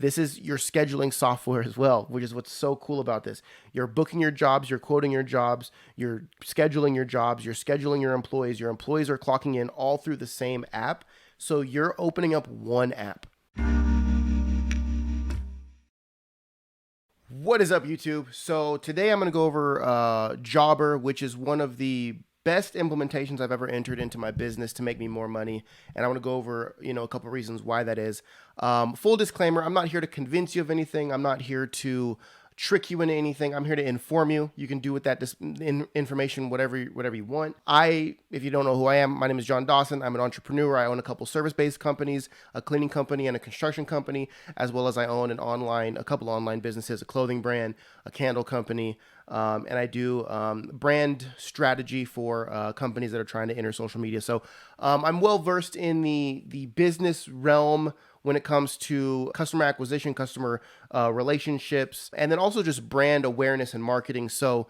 This is your scheduling software as well, which is what's so cool about this. You're booking your jobs, you're quoting your jobs, you're scheduling your jobs, you're scheduling your employees. Your employees are clocking in all through the same app. So you're opening up one app. What is up, YouTube? So today I'm going to go over Jobber, which is one of the best implementations I've ever entered into my business to make me more money. And I want to go over, a couple of reasons why that is. Full disclaimer, I'm not here to convince you of anything. I'm not here to trick you into anything. I'm here to inform you. You can do with that information whatever you want. If you don't know who I am, my name is John Dawson. I'm an entrepreneur. I own a couple service-based companies, a cleaning company and a construction company, as well as I own a couple online businesses, a clothing brand, a candle company, and I do brand strategy for companies that are trying to enter social media. So I'm well versed in the business realm when it comes to customer acquisition, customer relationships, and then also just brand awareness and marketing. So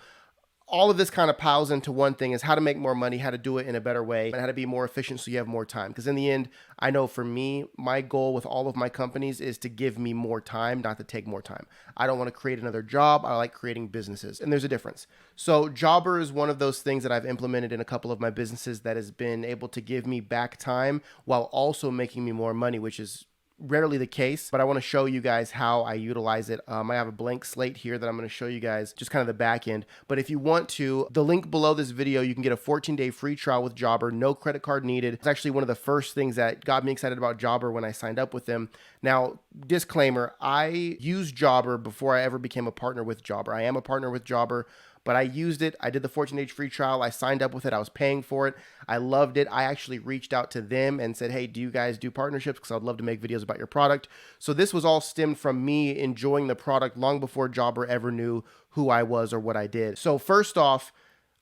all of this kind of piles into one thing, is how to make more money, how to do it in a better way, and how to be more efficient so you have more time. Because in the end, I know for me, my goal with all of my companies is to give me more time, not to take more time. I don't want to create another job. I like creating businesses, and there's a difference. So Jobber is one of those things that I've implemented in a couple of my businesses that has been able to give me back time while also making me more money, which is rarely the case, but I want to show you guys how I utilize it. I have a blank slate here that I'm going to show you guys just kind of the back end. But if you want to, the link below this video, you can get a 14-day free trial with Jobber, no credit card needed. It's actually one of the first things that got me excited about Jobber when I signed up with them. Now, disclaimer, I used Jobber before I ever became a partner with Jobber. I am a partner with Jobber, but I used it. I did the 14-day free trial. I signed up with it. I was paying for it. I loved it. I actually reached out to them and said, hey, do you guys do partnerships? Because I'd love to make videos about your product. So this was all stemmed from me enjoying the product long before Jobber ever knew who I was or what I did. So first off,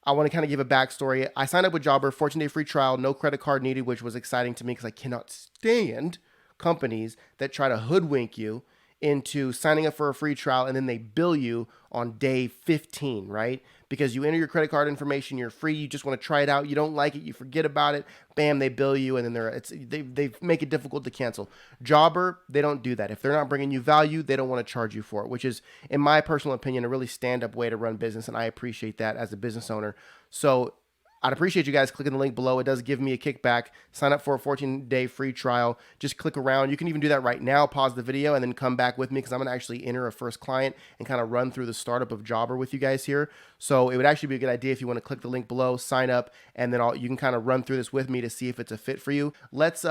I want to kind of give a backstory. I signed up with Jobber, 14-day free trial, no credit card needed, which was exciting to me because I cannot stand companies that try to hoodwink you into signing up for a free trial and then they bill you on day 15, right? Because you enter your credit card information, you're free, you just want to try it out, you don't like it, you forget about it, bam, they bill you, and then they make it difficult to cancel. Jobber, they don't do that. If they're not bringing you value, they don't want to charge you for it, which is, in my personal opinion, a really stand-up way to run business, and I appreciate that as a business owner. So I'd appreciate you guys clicking the link below. It does give me a kickback. Sign up for a 14-day free trial. Just click around. You can even do that right now. Pause the video and then come back with me because I'm going to actually enter a first client and kind of run through the startup of Jobber with you guys here. So it would actually be a good idea if you want to click the link below, sign up, and then you can kind of run through this with me to see if it's a fit for you. Let's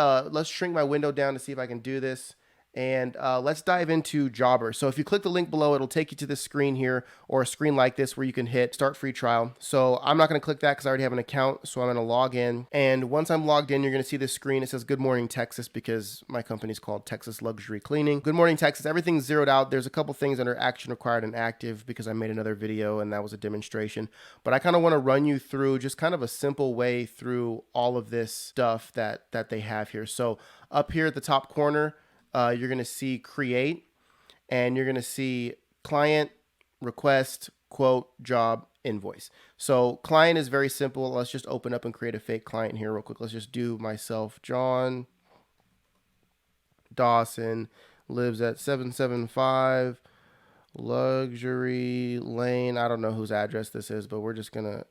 shrink my window down to see if I can do this. And let's dive into Jobber. So if you click the link below, it'll take you to this screen here, or a screen like this where you can hit start free trial. So I'm not going to click that because I already have an account. So I'm going to log in. And once I'm logged in, you're going to see this screen. It says Good Morning Texas because my company is called Texas Luxury Cleaning. Good Morning Texas. Everything's zeroed out. There's a couple things under action required and active because I made another video and that was a demonstration. But I kind of want to run you through just kind of a simple way through all of this stuff that they have here. So up here at the top corner, you're going to see create, and you're going to see client, request, quote, job, invoice. So client is very simple. Let's just open up and create a fake client here real quick. Let's just do myself, John Dawson, lives at 775 Luxury Lane. I don't know whose address this is, but we're just going to,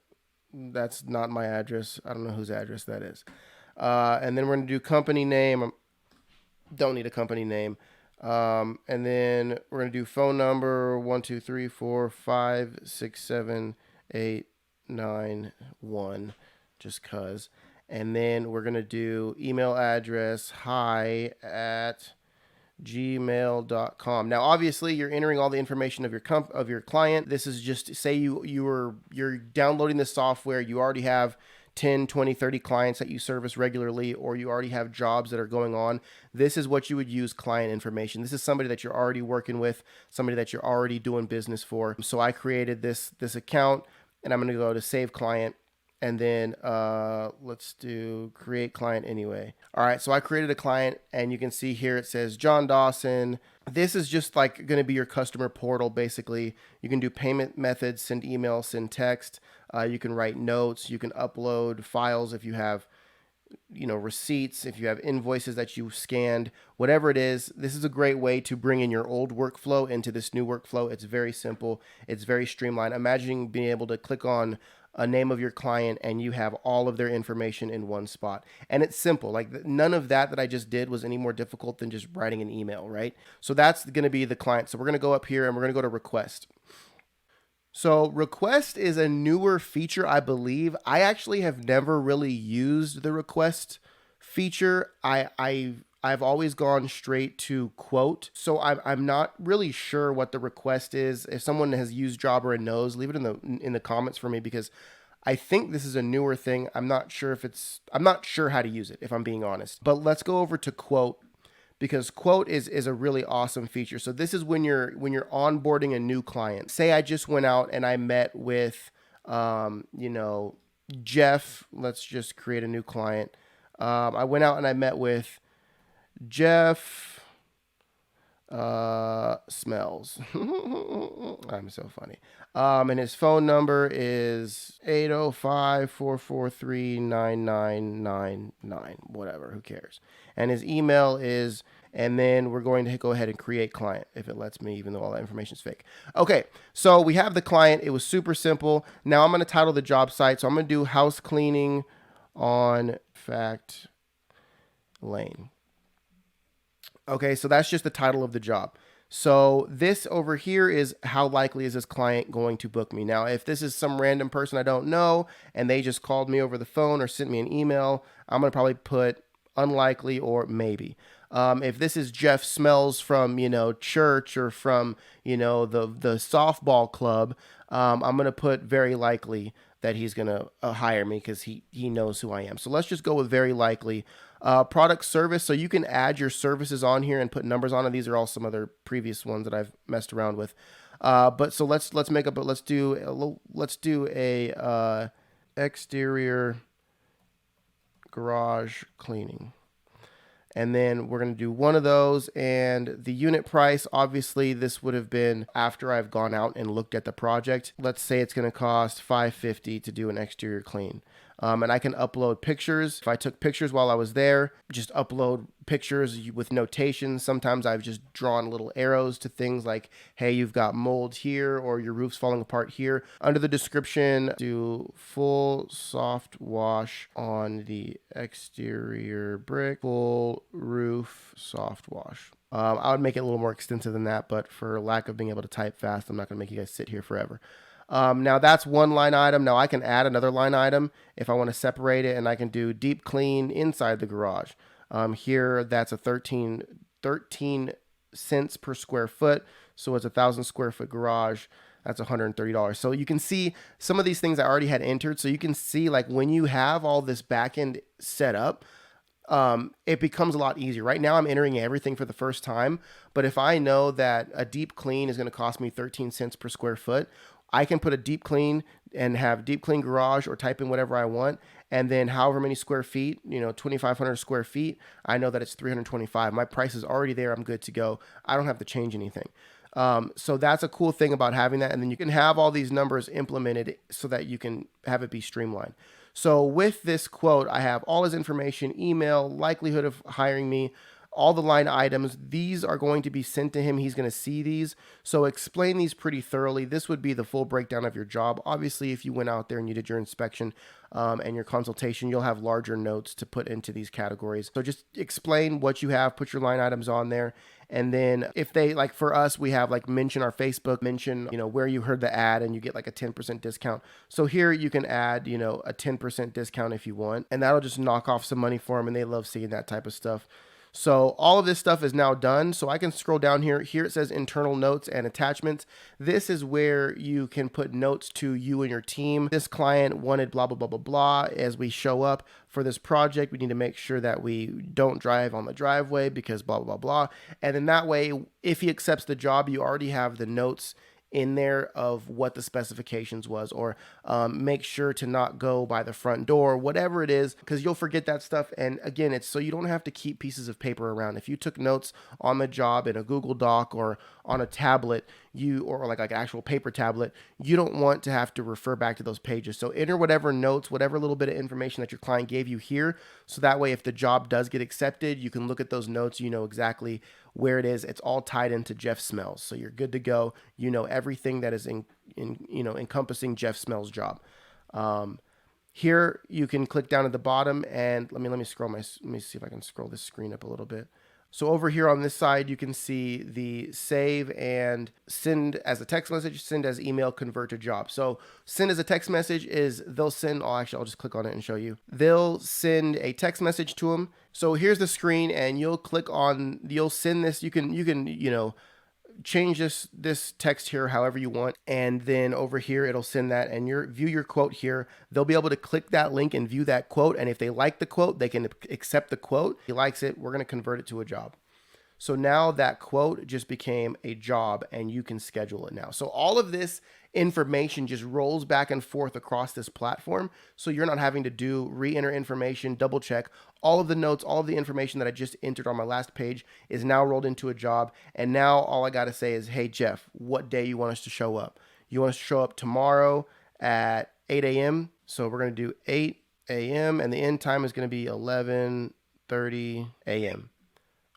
that's not my address. I don't know whose address that is. And then we're going to do company name. Don't need a company name. And then we're going to do phone number 1 2 3 4 5 6 7 8 9 1, just cuz. And then we're going to do email address hi@gmail.com. Now obviously you're entering all the information of your client. This is just, say you're downloading this software, you already have 10, 20, 30 clients that you service regularly, or you already have jobs that are going on. This is what you would use client information. This is somebody that you're already working with, somebody that you're already doing business for. So I created this account, and I'm going to go to save client, and then let's do create client anyway. All right, so I created a client, and you can see here it says John Dawson. This is just like going to be your customer portal, basically. You can do payment methods, send email, send text. You can write notes. You can upload files if you have receipts, if you have invoices that you scanned, whatever it is, this is a great way to bring in your old workflow into this new workflow. It's very simple. It's very streamlined. Imagine being able to click on a name of your client and you have all of their information in one spot. And it's simple. Like none of that I just did was any more difficult than just writing an email, right? So that's going to be the client. So we're going to go up here and we're going to go to request. So request is a newer feature, I believe. I actually have never really used the request feature. I've always gone straight to quote. So I'm not really sure what the request is. If someone has used Jobber and knows, leave it in the comments for me, because I think this is a newer thing. I'm not sure how to use it, if I'm being honest. But let's go over to quote, because quote is a really awesome feature. So this is when you're onboarding a new client. Say I just went out and I met with Jeff. Let's just create a new client. I went out and I met with Jeff Smells. I'm so funny. And his phone number is 805-443-9999. Whatever, who cares? And his email is, and then we're going to go ahead and create client if it lets me, even though all that information is fake. Okay, so we have the client. It was super simple. Now I'm going to title the job site. So I'm going to do house cleaning on Fact Lane. Okay, so that's just the title of the job. So this over here is how likely is this client going to book me. Now, if this is some random person I don't know and they just called me over the phone or sent me an email, I'm going to probably put unlikely or maybe. If this is Jeff Smells from, church or from, the softball club, I'm going to put very likely that he's going to hire me because he knows who I am. So let's just go with very likely. Product service. So you can add your services on here and put numbers on it. These are all some other previous ones that I've messed around with. But so let's do a exterior garage cleaning. And then we're going to do one of those, and the unit price, obviously this would have been after I've gone out and looked at the project. Let's say it's going to cost $550 to do an exterior clean. And I can upload pictures. If I took pictures while I was there, just upload pictures with notations. Sometimes I've just drawn little arrows to things like, hey, you've got mold here, or your roof's falling apart here. Under the description, do full soft wash on the exterior brick, full roof soft wash. I would make it a little more extensive than that, but for lack of being able to type fast, I'm not going to make you guys sit here forever. Now that's one line item. Now I can add another line item if I want to separate it, and I can do deep clean inside the garage. Here that's a 13 cents per square foot. So it's 1,000 square foot garage. That's $130. So you can see some of these things I already had entered. So you can see, like, when you have all this back end set up, it becomes a lot easier. Right now I'm entering everything for the first time, but if I know that a deep clean is going to cost me 13 cents per square foot, I can put a deep clean and have deep clean garage, or type in whatever I want. And then however many square feet, 2,500 square feet, I know that it's 325. My price is already there. I'm good to go. I don't have to change anything. So that's a cool thing about having that. And then you can have all these numbers implemented so that you can have it be streamlined. So with this quote, I have all his information, email, likelihood of hiring me, all the line items. These are going to be sent to him. He's going to see these. So explain these pretty thoroughly. This would be the full breakdown of your job. Obviously, if you went out there and you did your inspection and your consultation, you'll have larger notes to put into these categories. So just explain what you have, put your line items on there. And then if they, like for us, we have like mention our Facebook, mention, where you heard the ad, and you get like a 10% discount. So here you can add, a 10% discount if you want, and that'll just knock off some money for them. And they love seeing that type of stuff. So all of this stuff is now done. So I can scroll down here. Here it says internal notes and attachments. This is where you can put notes to you and your team. This client wanted blah, blah, blah, blah, blah. As we show up for this project, we need to make sure that we don't drive on the driveway because blah, blah, blah, blah. And then that way, if he accepts the job, you already have the notes in there of what the specifications was, or make sure to not go by the front door, whatever it is, because you'll forget that stuff. And again, it's so you don't have to keep pieces of paper around. If you took notes on the job in a Google Doc or on a tablet, or like an actual paper tablet, you don't want to have to refer back to those pages. So enter whatever notes, whatever little bit of information that your client gave you here, so that way if the job does get accepted, you can look at those notes, you know exactly where it is. It's all tied into Jeff Smells, so you're good to go. You know everything that is encompassing Jeff Smells' job. Here you can click down at the bottom, and let me scroll let me see if I can scroll this screen up a little bit. So over here on this side, you can see the save and send as a text message, send as email, convert to job. So send as a text message is they'll send, I'll just click on it and show you. They'll send a text message to them. So here's the screen, and you'll send this. You can, change this text here however you want, and then over here it'll send that, and view your quote here. They'll be able to click that link and view that quote, and if they like the quote, they can accept the quote. If he likes it, we're going to convert it to a job. So now that quote just became a job, and you can schedule it now. So all of this information just rolls back and forth across this platform. So you're not having to re-enter information, double check. All of the notes, all of the information that I just entered on my last page is now rolled into a job. And now all I got to say is, hey, Jeff, what day you want us to show up? You want us to show up tomorrow at 8 a.m. So we're going to do 8 a.m. and the end time is going to be 11:30 a.m.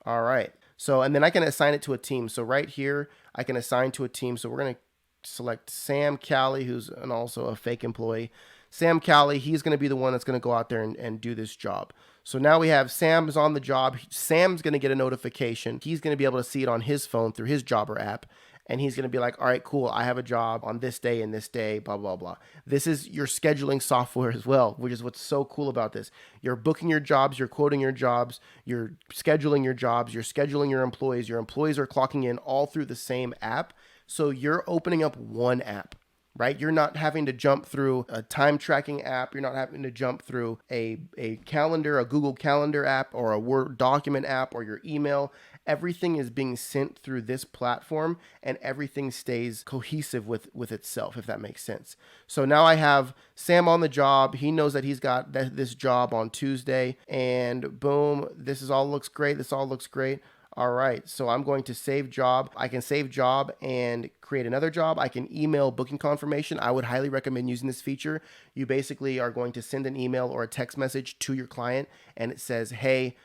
All right. So, and then I can assign it to a team. So right here, I can assign to a team. So we're going to select Sam Callie, who's also a fake employee. Sam Callie, he's going to be the one that's going to go out there and do this job. So now we have Sam's on the job. Sam's going to get a notification. He's going to be able to see it on his phone through his Jobber app. And he's going to be like, all right, cool, I have a job on this day and this day, blah, blah, blah. This is your scheduling software as well, which is what's so cool about this. You're booking your jobs, you're quoting your jobs, you're scheduling your jobs, you're scheduling your employees. Your employees are clocking in all through the same app. So you're opening up one app, right? You're not having to jump through a time tracking app. You're not having to jump through a calendar, a Google Calendar app, or a Word document app, or your email. Everything is being sent through this platform, and everything stays cohesive with itself, if that makes sense. So now I have Sam on the job. He knows that he's got this job on Tuesday, and boom, all looks great. This all looks great. All right, so I'm going to save job. I can save job and create another job. I can email booking confirmation. I would highly recommend using this feature. You basically are going to send an email or a text message to your client, and it says, hey,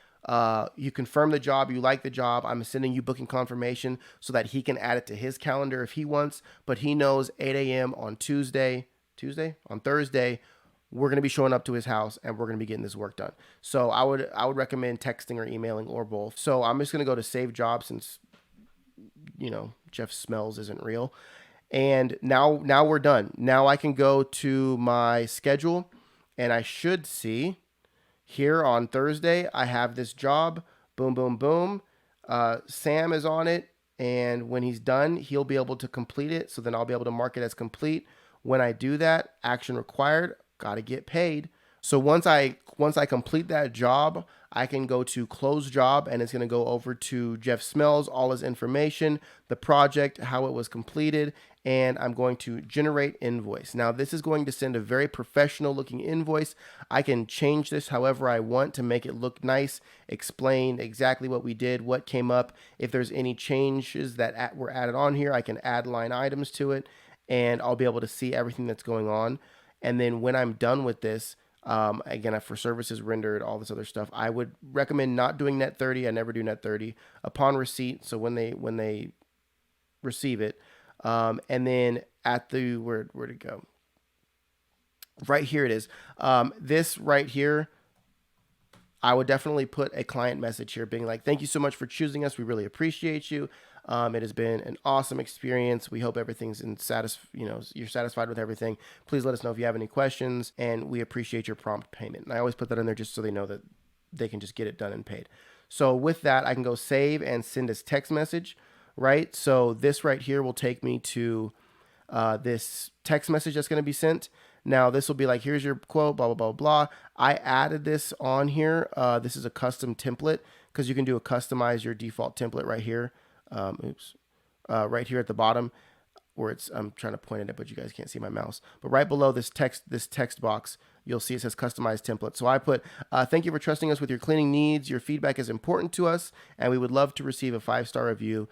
you confirm the job, you like the job, I'm sending you booking confirmation, so that he can add it to his calendar if he wants, but he knows 8 a.m. on on Thursday, we're going to be showing up to his house and we're going to be getting this work done. So I would recommend texting or emailing or both. So I'm just going to go to save job, since Jeff Smells isn't real. And now we're done. Now I can go to my schedule, and I should see here on Thursday, I have this job, boom, boom, boom. Sam is on it, and when he's done, he'll be able to complete it. So then I'll be able to mark it as complete. When I do that, action required, got to get paid. So once I complete that job, I can go to close job, and it's going to go over to Jeff Smells, all his information, the project, how it was completed, and I'm going to generate invoice. Now this is going to send a very professional looking invoice. I can change this however I want to make it look nice, explain exactly what we did, what came up. If there's any changes that were added on here, I can add line items to it, and I'll be able to see everything that's going on. And then when I'm done with this, again, for services rendered, all this other stuff, I would recommend not doing net 30. I never do net 30 upon receipt. So when they receive it, and then at the, where'd it go? Right here it is. This right here, I would definitely put a client message here being like, thank you so much for choosing us. We really appreciate you. It has been an awesome experience. We hope everything's you're satisfied with everything. Please let us know if you have any questions, and we appreciate your prompt payment. And I always put that in there just so they know that they can just get it done and paid. So with that, I can go save and send as text message, right? So this right here will take me to this text message that's going to be sent. Now this will be like, here's your quote, blah, blah, blah, blah. I added this on here. This is a custom template, because you can customize your default template right here. Right here at the bottom. or it's, I'm trying to point at it, but you guys can't see my mouse. But right below this text box, you'll see it says customize template. So I put, thank you for trusting us with your cleaning needs. Your feedback is important to us, and we would love to receive a 5-star review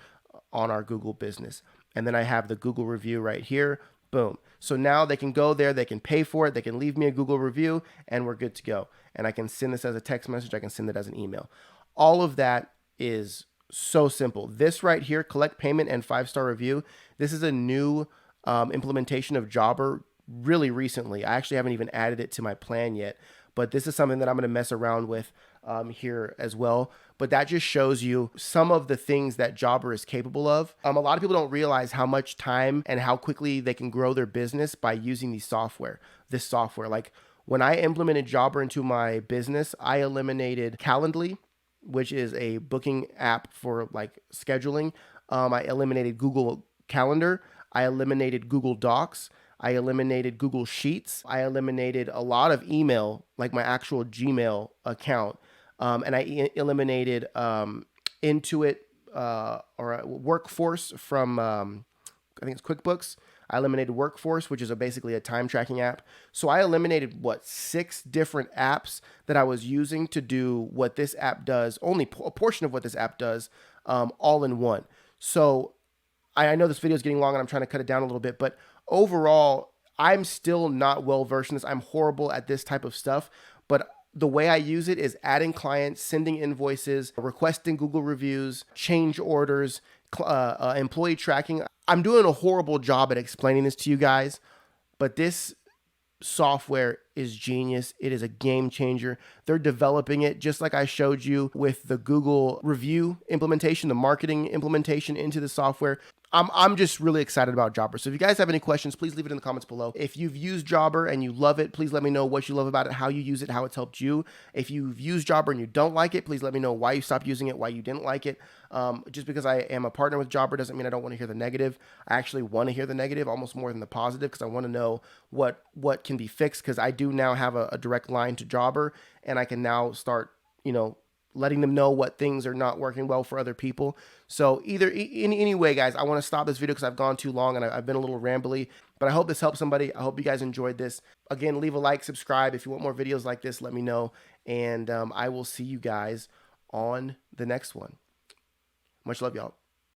on our Google business. And then I have the Google review right here. Boom. So now they can go there, they can pay for it, they can leave me a Google review, and we're good to go. And I can send this as a text message, I can send it as an email. All of that is so simple. This right here, collect payment and 5-star review, this is a new implementation of Jobber really recently. I actually haven't even added it to my plan yet, but this is something that I'm going to mess around with here as well. But that just shows you some of the things that Jobber is capable of. A lot of people don't realize how much time and how quickly they can grow their business by using this software. Like when I implemented Jobber into my business, I eliminated Calendly, which is a booking app for like scheduling. I eliminated Google Calendar. I eliminated Google Docs. I eliminated Google Sheets. I eliminated a lot of email, like my actual Gmail account. And I eliminated Intuit or Workforce from, I think it's QuickBooks. I eliminated Workforce, which is basically a time tracking app. So I eliminated, 6 different apps that I was using to do what this app does, only a portion of what this app does, all in one. So I know this video is getting long and I'm trying to cut it down a little bit, but overall, I'm still not well versed in this. I'm horrible at this type of stuff, but the way I use it is adding clients, sending invoices, requesting Google reviews, change orders, employee tracking. I'm doing a horrible job at explaining this to you guys, but this software is genius. It is a game changer. They're developing it just like I showed you with the Google review implementation, the marketing implementation into the software. I'm just really excited about Jobber. So if you guys have any questions, please leave it in the comments below. If you've used Jobber and you love it, please let me know what you love about it, how you use it, how it's helped you. If you've used Jobber and you don't like it, please let me know why you stopped using it, why you didn't like it. Just because I am a partner with Jobber doesn't mean I don't want to hear the negative. I actually want to hear the negative almost more than the positive, because I want to know what can be fixed, because I do now have a direct line to Jobber, and I can now start, letting them know what things are not working well for other people. So anyway, guys, I want to stop this video because I've gone too long and I've been a little rambly, but I hope this helps somebody. I hope you guys enjoyed this. Again, leave a like, subscribe. If you want more videos like this, let me know. And I will see you guys on the next one. Much love, y'all.